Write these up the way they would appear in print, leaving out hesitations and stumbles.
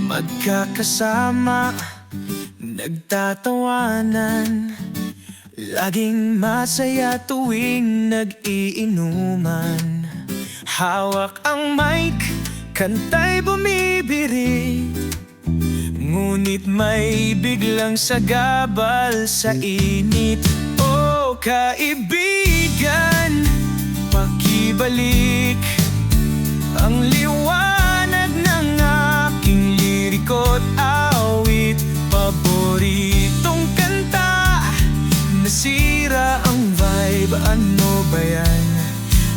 Magkakasama, nagtatawanan, laging masaya tuwing nag-iinuman. Hawak ang mic, kanta'y bumibiri, ngunit may biglang sagabal sa init. Oh, kaibigan, pakibalik ang liwanag ng aking liriko't awit. Paboritong kanta, nasira ang vibe. Ano ba yan?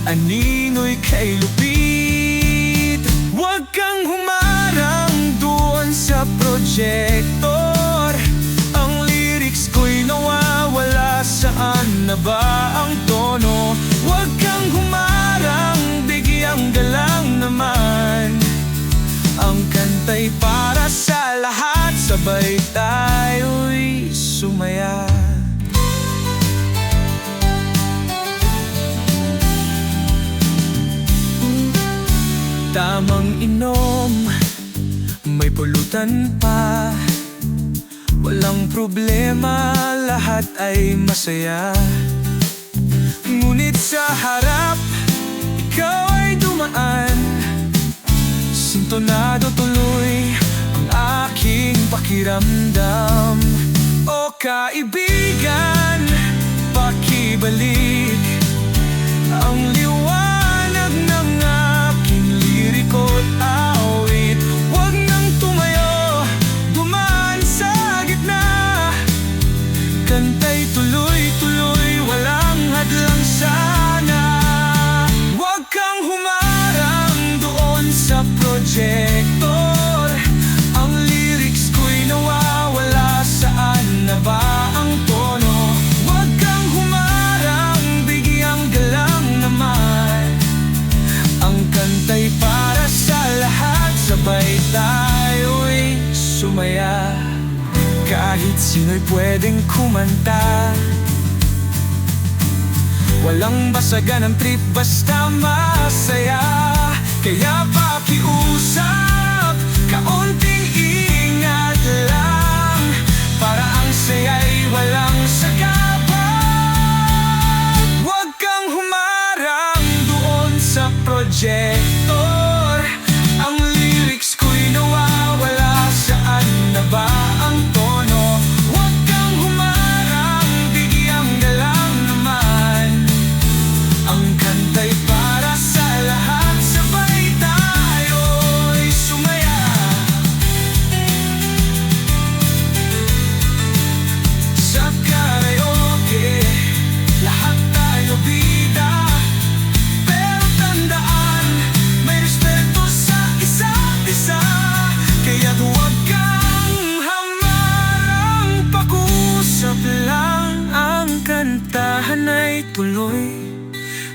Anino'y kay Lupit. Huwag kang humarang doon sa projector. Ang lyrics ko'y nawawala. Saan na ba ang tono? Huwag kang humarang, bigyang galang naman. Ang kanta'y para sa lahat, sabay tayo'y sumaya. Tamang inom, may pulutan pa. Walang problema, lahat ay masaya. Ngunit sa harap, ikaw ay dumaan. Sintonado tuloy ang aking pakiramdam. O kaibigan, pakibalik ang liwanag ng aking liriko't awit. Huwag nang tumayo, dumaan sa gitna. Kanta'y tuloy-tuloy, walang hadlang sana. Huwag kang humarang doon sa projector. Ang lyrics ko'y nawawala. Saan na ba ang tono? Huwag kang humarang, bigyang galang naman. Ang kanta'y para sa lahat, sabay tayo'y sumaya. Kahit sino'y pwedeng kumanta, walang basagan ang trip, basta masaya. Kaya pakiusap, kaunting ingat lang, para ang saya'y walang sagabal. Huwag kang humarang doon sa projector. Ang lyrics ko'y nawawala. Saan na ba ang tono? Huwag kang humarang, bigyang galang naman. Ang kanta'y para sa lahat, sabay tayo'y sumaya. Sa karaoke, lahat tayo bida. Pero tandaan, may respeto sa isa't isa. Kaya't huwag kang hamarang, pakusap lang. Ang kantahan ay tuloy,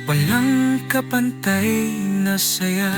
walang kapantay na saya.